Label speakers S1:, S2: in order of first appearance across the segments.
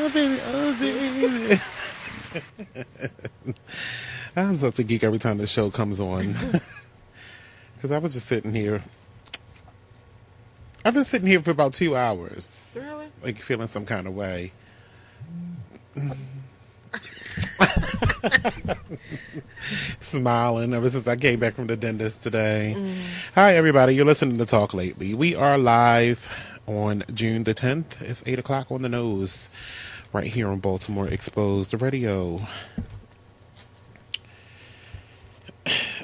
S1: Oh, baby. Oh, baby. I'm such a geek every time the show comes on. Because I was just sitting here. I've been sitting here for about 2 hours.
S2: Really?
S1: Like, feeling some kind of way. Smiling ever since I came back from the dentist today. Hi, everybody. You're listening to Talk Lately. We are live on June the 10th. It's 8 o'clock on the nose. Right here on Baltimore Exposed Radio.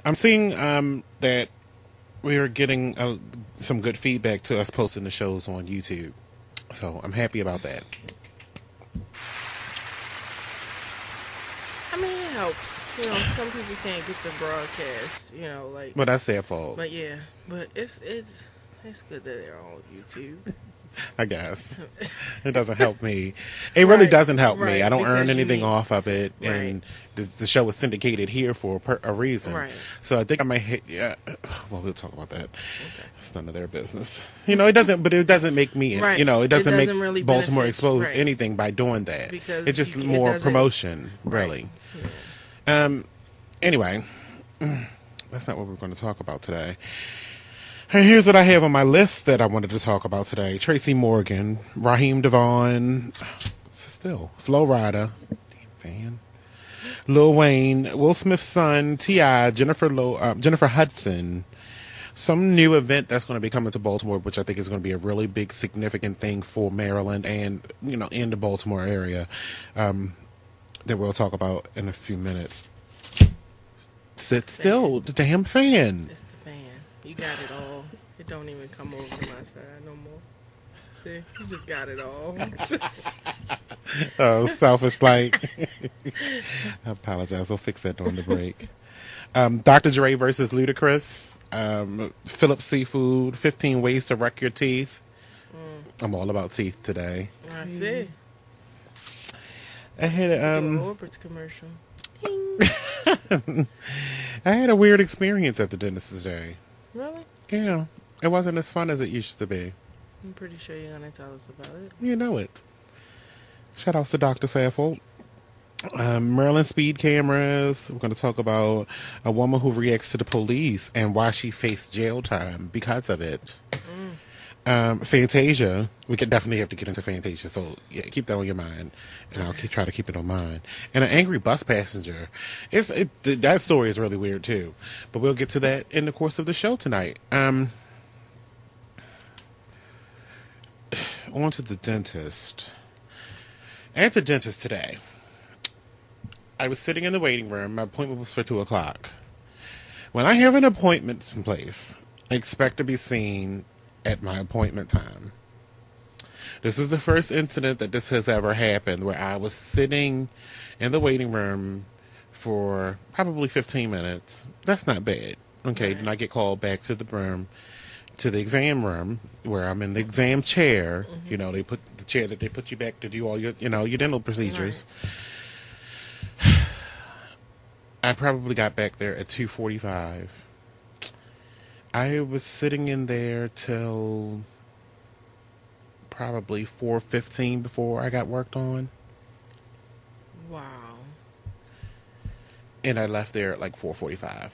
S1: I'm seeing that we are getting some good feedback to us posting the shows on YouTube. So I'm happy about that.
S2: I mean, it helps. You know, some people can't get the broadcast, you know, like...
S1: But that's their fault.
S2: But yeah, but it's good that they're on YouTube.
S1: I guess. It doesn't help me. It really doesn't help me. I don't earn anything off of it.
S2: Right.
S1: And the show was syndicated here for a reason.
S2: Right.
S1: So I think I might hit... Yeah. Well, we'll talk about that. Okay. It's none of their business. You know, it doesn't make me...
S2: Right.
S1: You know, it doesn't make
S2: really
S1: Baltimore Exposed
S2: right.
S1: anything by doing that.
S2: Because
S1: it's just more promotion, really. Yeah. Anyway, that's not what we're going to talk about today. And here's what I have on my list that I wanted to talk about today. Tracy Morgan, Raheem DeVaughn, still, Rida, fan, Lil Wayne, Will Smith's son, T.I., Jennifer Hudson, some new event that's going to be coming to Baltimore, which I think is going to be a really big, significant thing for Maryland and, you know, in the Baltimore area, that we'll talk about in a few minutes. Sit still, the damn fan.
S2: It's the fan. You got it all. It don't even come over to my side no more. See, you just got it all.
S1: Oh, selfish like. I apologize. I'll fix that during the break. Dr. Dre versus Ludacris. Phillips Seafood. 15 ways to wreck your teeth. I'm all about teeth today.
S2: I see.
S1: I had
S2: Orbit's commercial.
S1: I had a weird experience at the dentist today.
S2: Really?
S1: Yeah. It wasn't as fun as it used to be.
S2: I'm pretty sure you're going to tell us about it.
S1: You know it. Shout outs to Dr. Saffold. Maryland speed cameras. We're going to talk about a woman who reacts to the police and why she faced jail time because of it. Fantasia. We could definitely have to get into Fantasia, so yeah, keep that on your mind, and I'll try to keep it on mine. And an angry bus passenger. That story is really weird too, but we'll get to that in the course of the show tonight. On to the dentist. At the dentist today, I was sitting in the waiting room. My appointment was for 2 o'clock. When I have an appointment in place, I expect to be seen at my appointment time. This is the first incident that this has ever happened where I was sitting in the waiting room for probably 15 minutes. That's not bad. Okay, then I get called back to the exam room where I'm in the exam chair. You know, they put the chair that they put you back to do all your, you know, your dental procedures. Right. I probably got back there at 2:45. I was sitting in there till probably 4:15 before I got worked on.
S2: Wow.
S1: And I left there at like 4:45.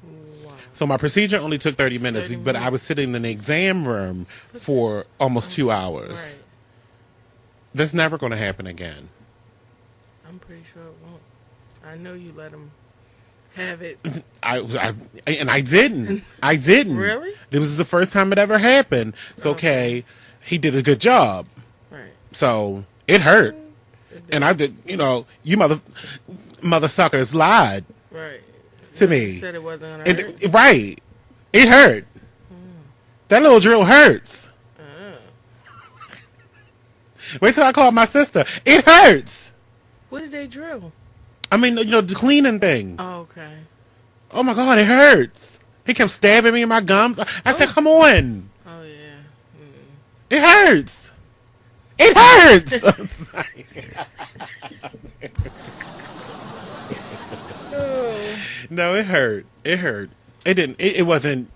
S2: Wow.
S1: So my procedure only took 30 minutes, but I was sitting in the exam room for almost 2 hours.
S2: Right.
S1: That's never going to happen again.
S2: I'm pretty sure it won't. I know you let him have it.
S1: I didn't. I didn't.
S2: Really?
S1: It was the first time it ever happened. It's okay. He did a good job.
S2: Right.
S1: So it hurt. And I did, you know, you mother suckers lied.
S2: Right.
S1: To me.
S2: You said it wasn't going to hurt.
S1: Right. It hurt. That little drill hurts. Wait till I call my sister. It hurts.
S2: What did they drill?
S1: I mean, you know, the cleaning thing.
S2: Oh, okay.
S1: Oh, my God, it hurts. He kept stabbing me in my gums. I said, come on.
S2: Oh, yeah.
S1: It hurts. It hurts. No, it hurt. It hurt. It didn't. It wasn't.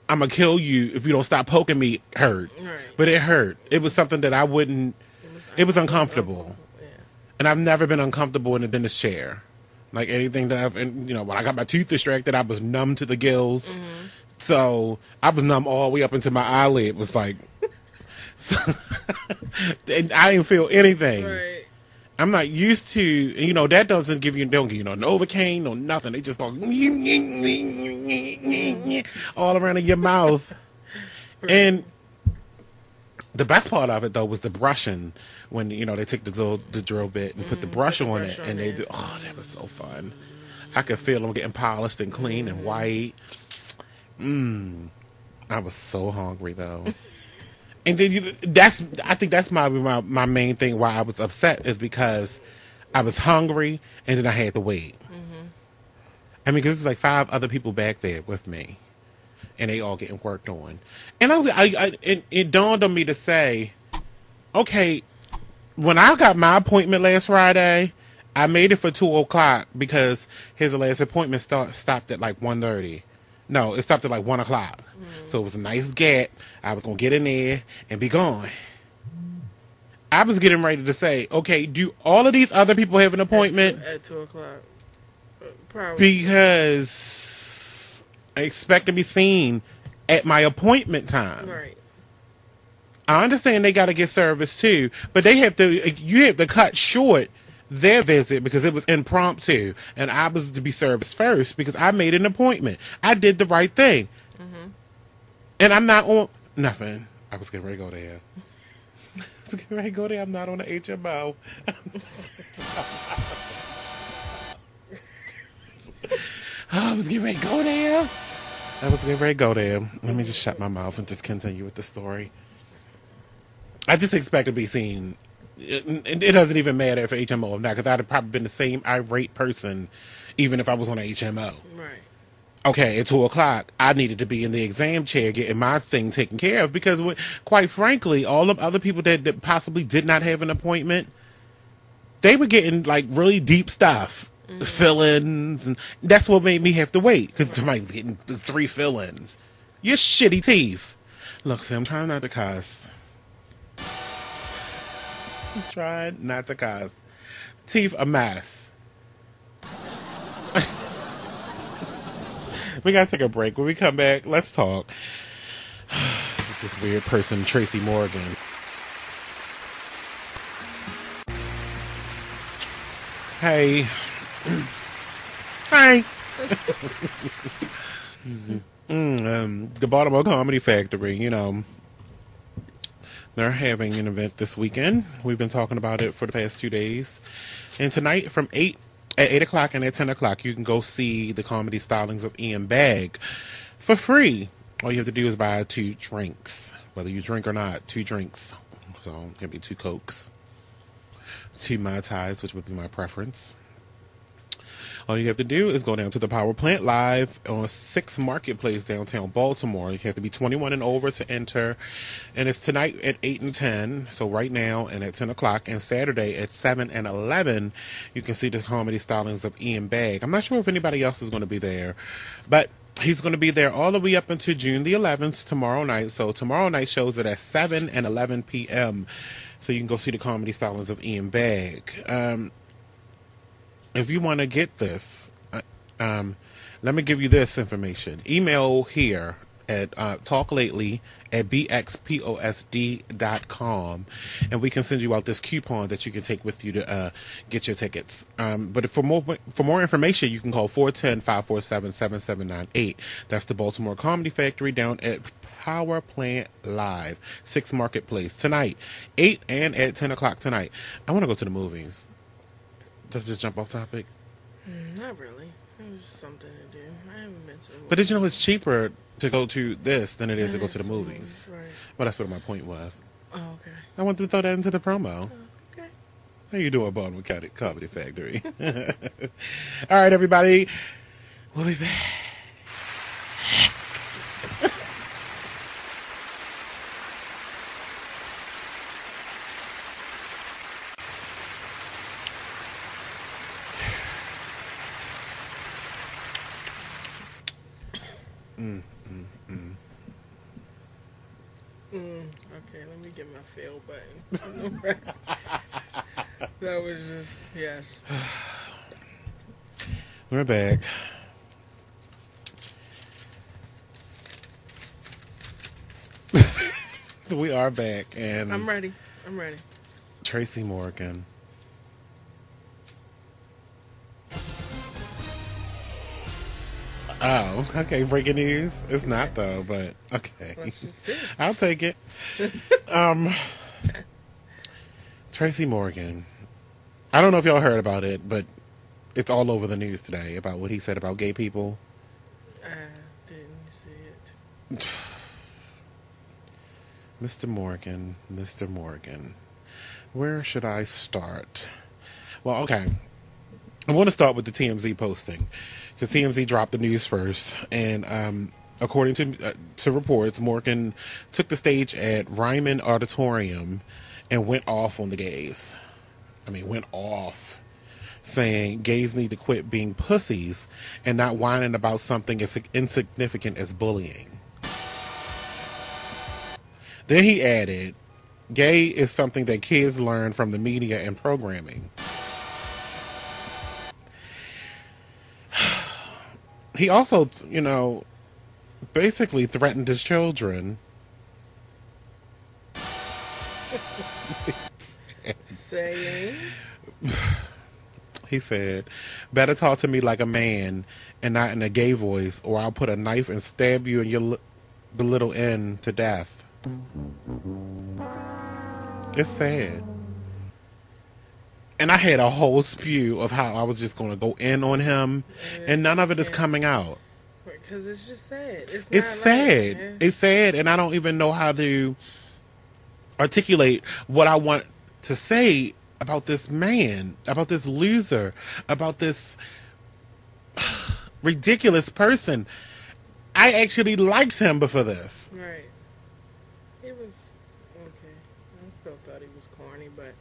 S1: I'm going to kill you if you don't stop poking me hurt.
S2: Right.
S1: But it hurt. It was something that I wouldn't. It was uncomfortable.
S2: Yeah.
S1: And I've never been uncomfortable in a dentist chair. Like anything that when I got my tooth extracted, I was numb to the gills. Mm-hmm. So I was numb all the way up into my eyelid. It was like, so, and I didn't feel anything.
S2: Right.
S1: I'm not used to, that don't give you no Novocaine, no nothing. They just go all around in your mouth. Right. And the best part of it though was the brushing. When they take the drill bit and put the brush on it, and they do. Oh, that was so fun! I could feel them getting polished and clean and white. I was so hungry though, and then I think that's my main thing why I was upset is because I was hungry and then I had to wait. Mm-hmm. I mean, because there's like 5 other people back there with me, and they all getting worked on, and it dawned on me to say, okay. When I got my appointment last Friday, I made it for 2:00 because his last appointment stopped at like 1:30. No, it stopped at like 1:00. So it was a nice gap. I was going to get in there and be gone. I was getting ready to say, okay, do all of these other people have an appointment?
S2: At 2:00. Probably.
S1: Because I expect to be seen at my appointment time.
S2: Right.
S1: I understand they got to get service too, but you have to cut short their visit because it was impromptu, and I was to be serviced first because I made an appointment. I did the right thing, and I'm not on nothing. I was getting ready to go there. I'm not on the HMO. I was getting ready to go there. Let me just shut my mouth and just continue with the story. I just expect to be seen. It doesn't even matter if HMO or not, because I'd have probably been the same irate person even if I was on a HMO.
S2: Right.
S1: Okay, at 2:00, I needed to be in the exam chair getting my thing taken care of because, quite frankly, all the other people that possibly did not have an appointment, they were getting like really deep stuff. Fill-ins, and that's what made me have to wait because somebody was getting 3 fill-ins. Your shitty teeth. Look, see, I'm trying not to cuss. Trying not to cuss. Teeth a mess. We gotta take a break. When we come back, let's talk. This weird person, Tracy Morgan. Hey. Hi. The Baltimore Comedy Factory, they're having an event this weekend. We've been talking about it for the past 2 days. And tonight at 8 o'clock and at 10 o'clock, you can go see the comedy stylings of Ian Bagg for free. All you have to do is buy 2 drinks. Whether you drink or not, 2 drinks. So it can be 2 Cokes, 2 Mai Tais, which would be my preference. All you have to do is go down to the Power Plant Live on 6 Marketplace, downtown Baltimore. You have to be 21 and over to enter. And it's tonight at 8 and 10, so right now, and at 10 o'clock. And Saturday at 7 and 11, you can see the comedy stylings of Ian Bagg. I'm not sure if anybody else is going to be there, but he's going to be there all the way up until June the 11th, tomorrow night. So tomorrow night shows it at 7 and 11 p.m., so you can go see the comedy stylings of Ian Bagg. If you want to get this, let me give you this information. Email here at talklately@bxposd.com, and we can send you out this coupon that you can take with you to get your tickets. But for more information, you can call 410-547-7798. That's the Baltimore Comedy Factory down at Power Plant Live, 6 Marketplace, tonight, 8 and at 10 o'clock tonight. I want to go to the movies. Does just jump off topic?
S2: Not really. It was just something to do. I haven't been to the movies.
S1: But did you know it's cheaper to go to this than it is to go to the movies?
S2: Right.
S1: Well, that's what my point was.
S2: Oh, okay.
S1: I wanted to throw that into the promo.
S2: Oh, okay.
S1: How you doing, Baltimore Comedy Factory? All right, everybody. We'll be back.
S2: Okay, let me get my fail button. That was just, yes.
S1: We're back. We are back, and
S2: I'm ready.
S1: Tracy Morgan. Oh, okay. Breaking news. It's not though, but okay.
S2: Let's just see.
S1: I'll take it. Tracy Morgan. I don't know if y'all heard about it, but it's all over the news today about what he said about gay people.
S2: I didn't see it.
S1: Mr. Morgan. Where should I start? Well, okay. I want to start with the TMZ posting, because TMZ dropped the news first, and according to reports, Morgan took the stage at Ryman Auditorium and went off on the gays. I mean, went off, saying gays need to quit being pussies and not whining about something as insignificant as bullying. Then he added, gay is something that kids learn from the media and programming. He also, basically threatened his children.
S2: Saying?
S1: He said, better talk to me like a man and not in a gay voice, or I'll put a knife and stab you in the little end to death. It's sad. And I had a whole spew of how I was just going to go in on him, and none of it is coming out.
S2: Because it's just sad.
S1: It's sad.
S2: Right,
S1: it's sad, and I don't even know how to articulate what I want to say about this man, about this loser, about this ridiculous person. I actually liked him before this.
S2: Right. He was okay. I still thought he was corny, but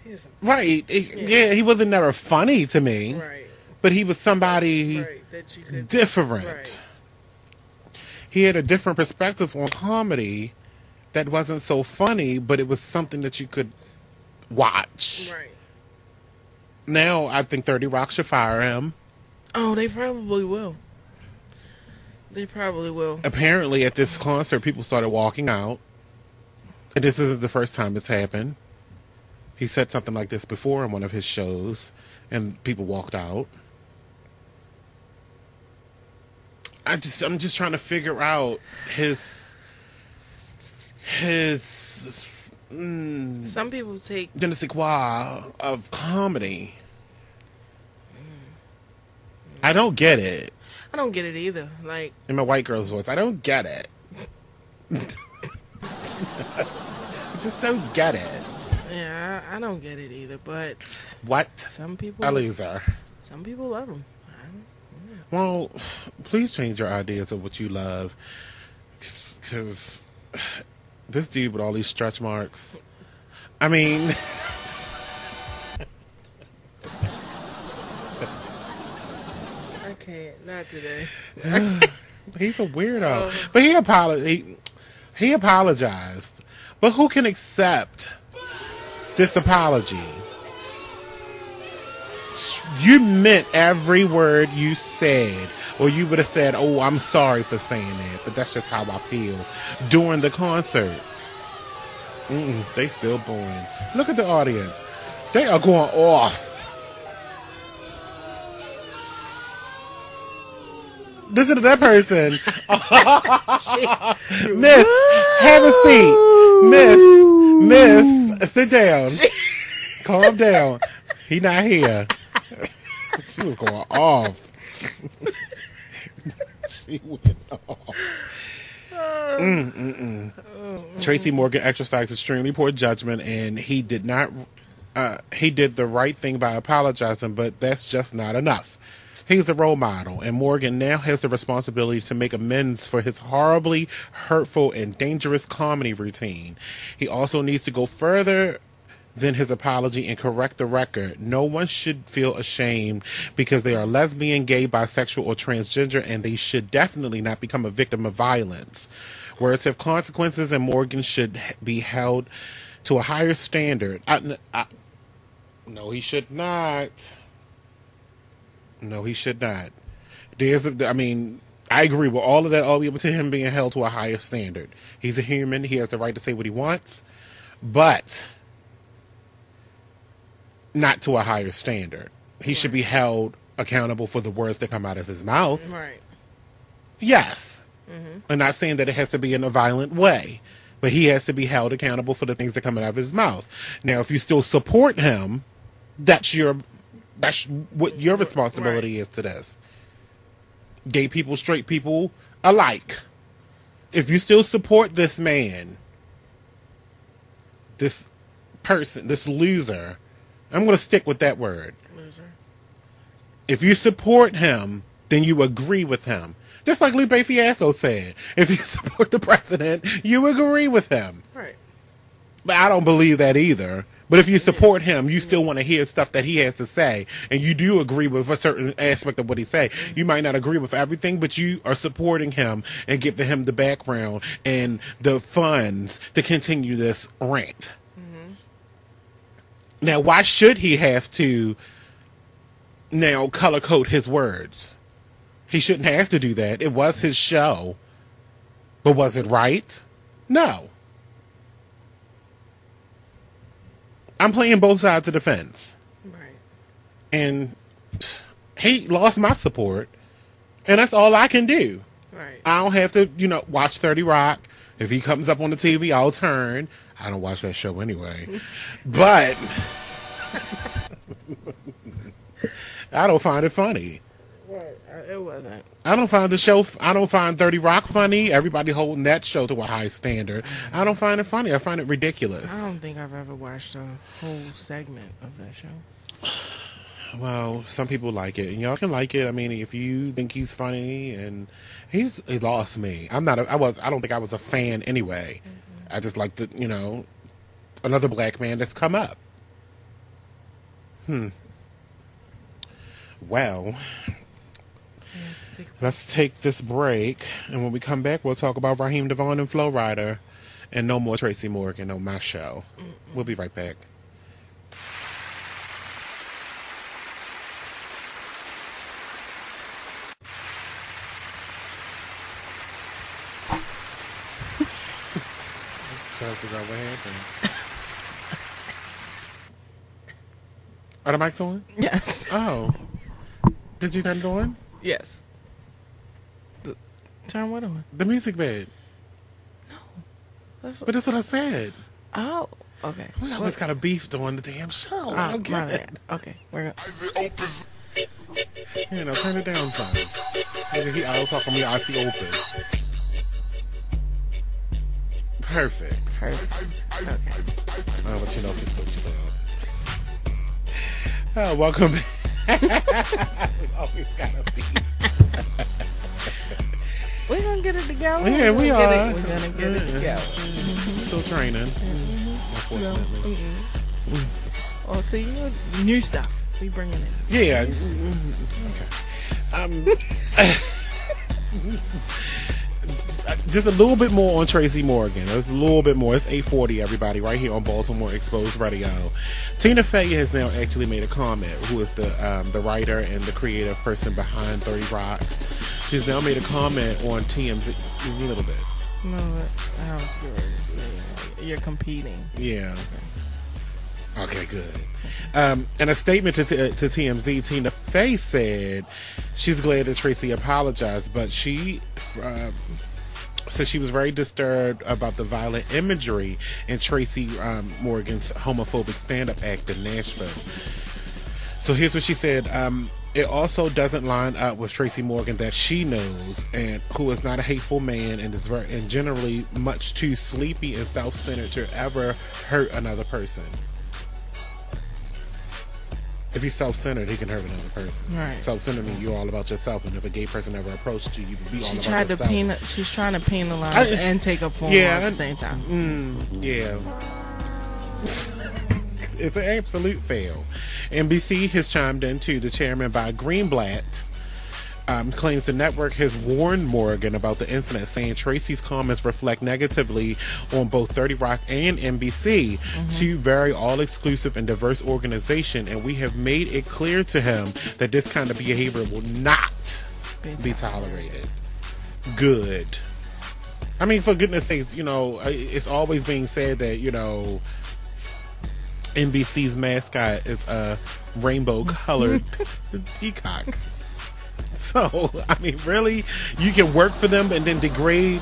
S2: he's
S1: right. Yeah, he wasn't never funny to me.
S2: Right.
S1: But he was somebody
S2: that you could,
S1: different.
S2: Right.
S1: He had a different perspective on comedy that wasn't so funny, but it was something that you could watch.
S2: Right.
S1: Now I think 30 Rock should fire him.
S2: Oh, they probably will. They probably will.
S1: Apparently, at this concert, people started walking out. And this isn't the first time it's happened. He said something like this before in one of his shows, and people walked out. I'm just trying to figure out his
S2: some people take
S1: je ne sais quoi of comedy. I don't get it.
S2: I don't get it either. Like,
S1: in my white girl's voice, I don't get it. I just don't get it.
S2: Yeah, I don't get it either. But
S1: what?
S2: Some people,
S1: a loser.
S2: Some people love him.
S1: Well, please change your ideas of what you love, because this dude with all these stretch marks. I mean,
S2: I can't. Not today.
S1: He's a weirdo. But he apologized. But who can accept this apology? You meant every word you said, or you would have said, "Oh, I'm sorry for saying that, but that's just how I feel." During the concert, they still booing. Look at the audience; they are going off. Listen to that person, Miss. Have a seat, Miss. Sit down. Calm down. He not here. She was going off. She went off. Tracy Morgan exercised extremely poor judgment, and he did not. He did the right thing by apologizing, but that's just not enough. He's a role model, and Morgan now has the responsibility to make amends for his horribly hurtful and dangerous comedy routine. He also needs to go further than his apology and correct the record. No one should feel ashamed because they are lesbian, gay, bisexual, or transgender, and they should definitely not become a victim of violence. Words have consequences, and Morgan should be held to a higher standard. No, he should not. No, he should not. I agree with all of that, all the way up to him being held to a higher standard. He's a human. He has the right to say what he wants, but not to a higher standard. He should be held accountable for the words that come out of his mouth.
S2: Right.
S1: Yes. I'm not saying that it has to be in a violent way, but he has to be held accountable for the things that come out of his mouth. Now, if you still support him, that's what your responsibility is to this. Gay people, straight people alike. If you still support this man, this person, this loser, I'm going to stick with that word.
S2: Loser.
S1: If you support him, then you agree with him. Just like Lupe Fiasco said, if you support the president, you agree with him.
S2: Right.
S1: But I don't believe that either. But if you support him, you still want to hear stuff that he has to say, and you do agree with a certain aspect of what he say. You might not agree with everything, but you are supporting him and giving him the background and the funds to continue this rant. Now, why should he have to now color code his words? He shouldn't have to do that. It was his show. But was it right? No. I'm playing both sides of the fence.
S2: Right.
S1: And he lost my support. And that's all I can do.
S2: Right.
S1: I don't have to, watch 30 Rock. If he comes up on the TV, I'll turn. I don't watch that show anyway. But I don't find it funny.
S2: Right. It wasn't.
S1: I don't find 30 Rock funny. Everybody holding that show to a high standard. I don't find it funny. I find it ridiculous.
S2: I don't think I've ever watched a whole segment of that show.
S1: Well, some people like it, and y'all can like it. I mean, if you think he's funny, and he lost me. I don't think I was a fan anyway. I just like another black man that's come up. Well, let's take this break, and when we come back, we'll talk about Raheem, DeVaughn, and Flo Rida, and no more Tracy Morgan on my show. We'll be right back. Trying to figure out what happened. Are the mics on?
S2: Yes.
S1: Oh. Did you turn it on?
S2: Yes. Turn what on?
S1: The music bed.
S2: No.
S1: But that's what I said.
S2: Oh, okay.
S1: We always got a beef on the damn show. I don't get it.
S2: Okay, we're going.
S1: Turn it down some. He always talking to me, I see opus. Perfect.
S2: Okay.
S1: I'll let you know if it's still too loud. Welcome back. Always gotta be.
S2: We're gonna get it together.
S1: Yeah, we are.
S2: We're gonna get it together.
S1: Still training. Unfortunately.
S2: Oh, see, new stuff. We bringing it.
S1: Yeah. Okay. Just a little bit more on Tracy Morgan. It's a little bit more. It's 8:40, everybody, right here on Baltimore Exposed Radio. Tina Fey has now actually made a comment, who is the writer and the creative person behind 30 Rock. She's now made a comment on TMZ a little bit.
S2: No, that was good. You're competing.
S1: Yeah. Okay, good. In a statement to TMZ, Tina Fey said she's glad that Tracy apologized, but she said she was very disturbed about the violent imagery in Tracy Morgan's homophobic stand-up act in Nashville. So here's what she said. It also doesn't line up with Tracy Morgan that she knows, and who is not a hateful man and is generally much too sleepy and self-centered to ever hurt another person. If he's self-centered, he can hurt another person.
S2: Right.
S1: Self-centered means you're all about yourself, and if a gay person ever approached you, you would be all about yourself.
S2: She's trying to penalize and take up form at the same time.
S1: Yeah. It's an absolute fail. NBC has chimed in too. The chairman by Greenblatt claims the network has warned Morgan about the incident, saying Tracy's comments reflect negatively on both 30 Rock and NBC, two very all-exclusive and diverse organizations, and we have made it clear to him that this kind of behavior will not be tolerated. Good. I mean, for goodness sakes, you know, it's always being said that, you know, NBC's mascot is a rainbow-colored peacock. So, I mean, really? You can work for them and then degrade?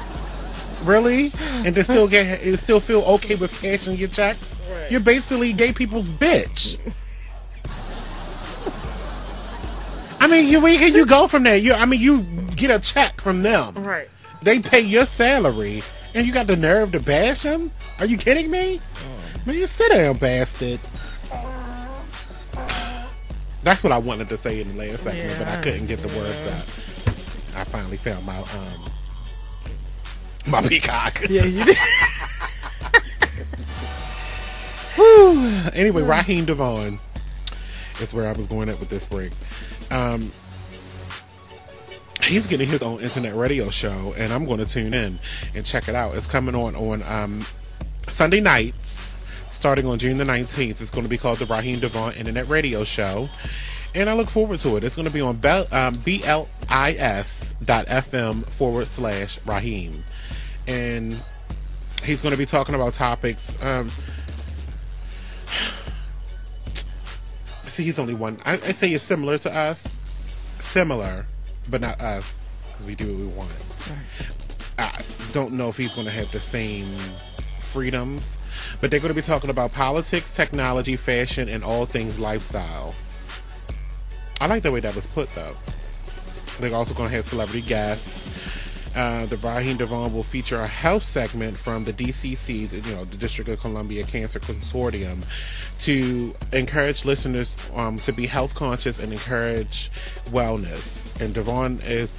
S1: Really? And then still feel okay with cashing your checks? Right. You're basically gay people's bitch. I mean, where can you go from there? You get a check from them.
S2: Right.
S1: They pay your salary, and you got the nerve to bash them? Are you kidding me? Man, you sit down, bastard. That's what I wanted to say in the last segment, but I couldn't get the words out. I finally found my peacock.
S2: Yeah, you did.
S1: Whew. Anyway, Raheem DeVaughn is where I was going at with this break. He's getting his own internet radio show, and I'm going to tune in and check it out. It's coming on Sunday nights. Starting on June the 19th, it's going to be called the Raheem DeVaughn Internet Radio Show, and I look forward to it. It's going to be on BLIS.FM/Raheem, and he's going to be talking about topics. See, he's only one. I'd say it's similar to us, but not us, because we do what we want. I don't know if he's going to have the same freedoms. But they're going to be talking about politics, technology, fashion, and all things lifestyle. I like the way that was put, though. They're also going to have celebrity guests. The Raheem DeVaughn will feature a health segment from the DCC, the District of Columbia Cancer Consortium, to encourage listeners to be health conscious and encourage wellness. And DeVaughn is...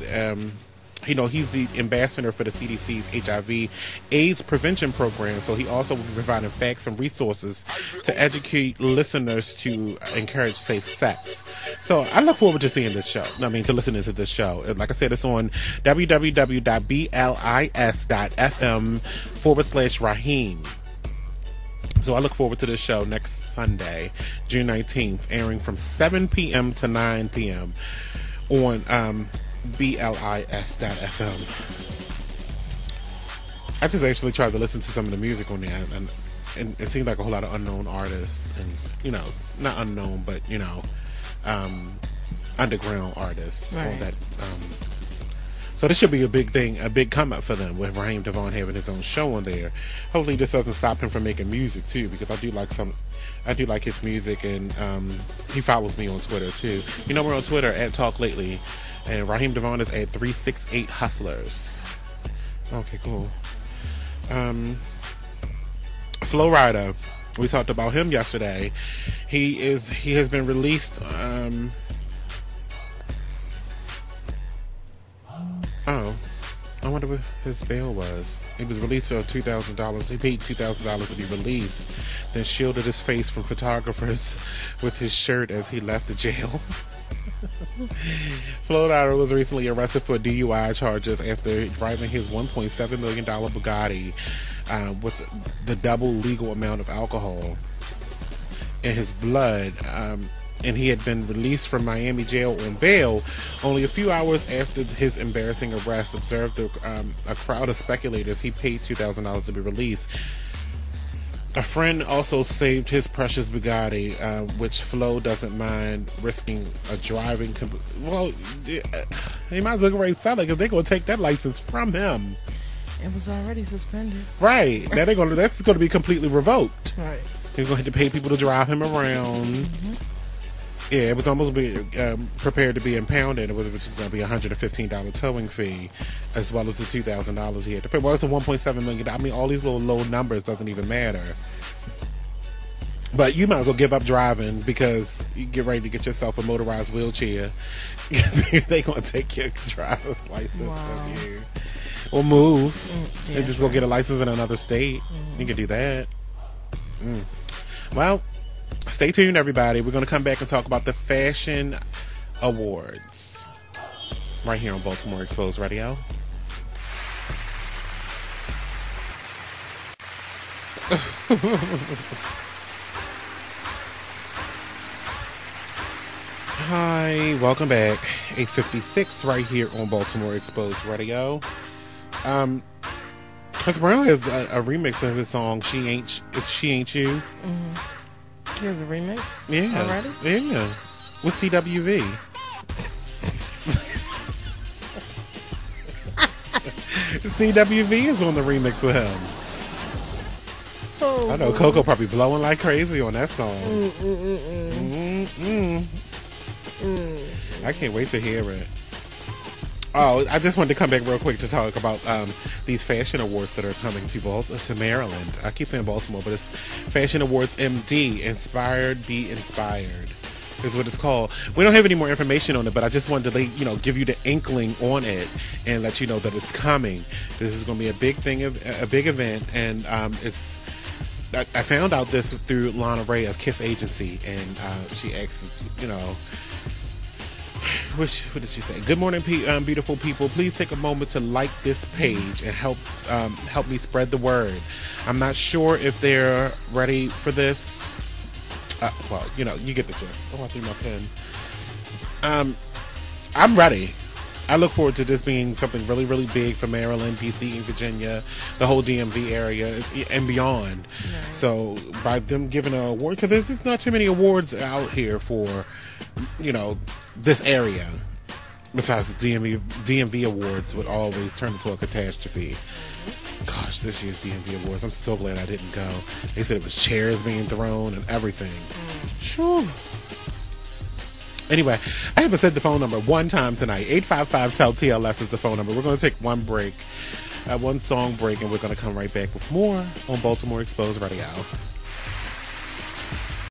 S1: he's the ambassador for the CDC's HIV/AIDS prevention program, so he also will be providing facts and resources to educate listeners to encourage safe sex. So I look forward to seeing this show. To listening to this show. Like I said, it's on www.blis.fm/Raheem. So I look forward to this show next Sunday, June 19th, airing from 7 p.m. to 9 p.m. on BLIS.FM. I just actually tried to listen to some of the music on there, and it seemed like a whole lot of unknown artists, and not unknown, but underground artists. Right. On that. So this should be a big thing, a big come up for them with Raheem DeVaughn having his own show on there. Hopefully this doesn't stop him from making music too, because I do like his music, and he follows me on Twitter too. We're on Twitter at Talk Lately. And Raheem DeVaughn is at 368 Hustlers. Okay, cool. Flo Rida, we talked about him yesterday. He has been released. I wonder what his bail was. He was released for $2,000. He paid $2,000 to be released, then shielded his face from photographers with his shirt as he left the jail. Flo Rida was recently arrested for DUI charges after driving his $1.7 million Bugatti with the double legal amount of alcohol in his blood. And he had been released from Miami jail on bail only a few hours after his embarrassing arrest. Observed a crowd of speculators. He paid $2,000 to be released. A friend also saved his precious Bugatti, which Flo doesn't mind risking a driving... Well, he might as well go right and sell it, because they're going to take that license from him.
S2: It was already suspended.
S1: Right. Now that's going to be completely revoked.
S2: Right.
S1: He's going to have to pay people to drive him around. Mm-hmm. Yeah, it was almost prepared to be impounded, which was going to be a $115 towing fee, as well as the $2,000 he had to pay. Well, it's a $1.7 million. All these little low numbers doesn't even matter. But you might as well give up driving, because you get ready to get yourself a motorized wheelchair. They're going to take your driver's license from you. Or move. And just go get a license in another state. You can do that. Well... Stay tuned, everybody. We're going to come back and talk about the Fashion Awards. right here on Baltimore Exposed Radio. Hi, welcome back. 8:56 right here on Baltimore Exposed Radio. Chris Brown has a remix of his song She Ain't You.
S2: He has a remix?
S1: Yeah.
S2: Already?
S1: Yeah. With CWV. CWV is on the remix with him.
S2: Oh,
S1: I know Coco probably blowing like crazy on that song. I can't wait to hear it. Oh, I just wanted to come back real quick to talk about these fashion awards that are coming to Maryland. I keep saying Baltimore, but it's Fashion Awards MD, Inspired Be Inspired is what it's called. We don't have any more information on it, but I just wanted to give you the inkling on it and let you know that it's coming. This is going to be a big thing, a big event, and it's. I found out this through Lana Ray of Kiss Agency, and she asked, what did she say? Good morning, beautiful people. Please take a moment to like this page and help me spread the word. I'm not sure if they're ready for this. Well, you get the gist. Oh, I threw my pen. I'm ready. I look forward to this being something really, really big for Maryland, D.C., and Virginia, the whole DMV area, and beyond. Nice. So by them giving an award, because there's not too many awards out here for, this area. Besides the DMV awards would always turn into a catastrophe. Gosh, this year's DMV awards, I'm so glad I didn't go. They said it was chairs being thrown and everything. Sure. Anyway, I haven't said the phone number one time tonight. 855-TEL-TLS is the phone number. We're going to take one break, one song break, and we're going to come right back with more on Baltimore Exposed Radio.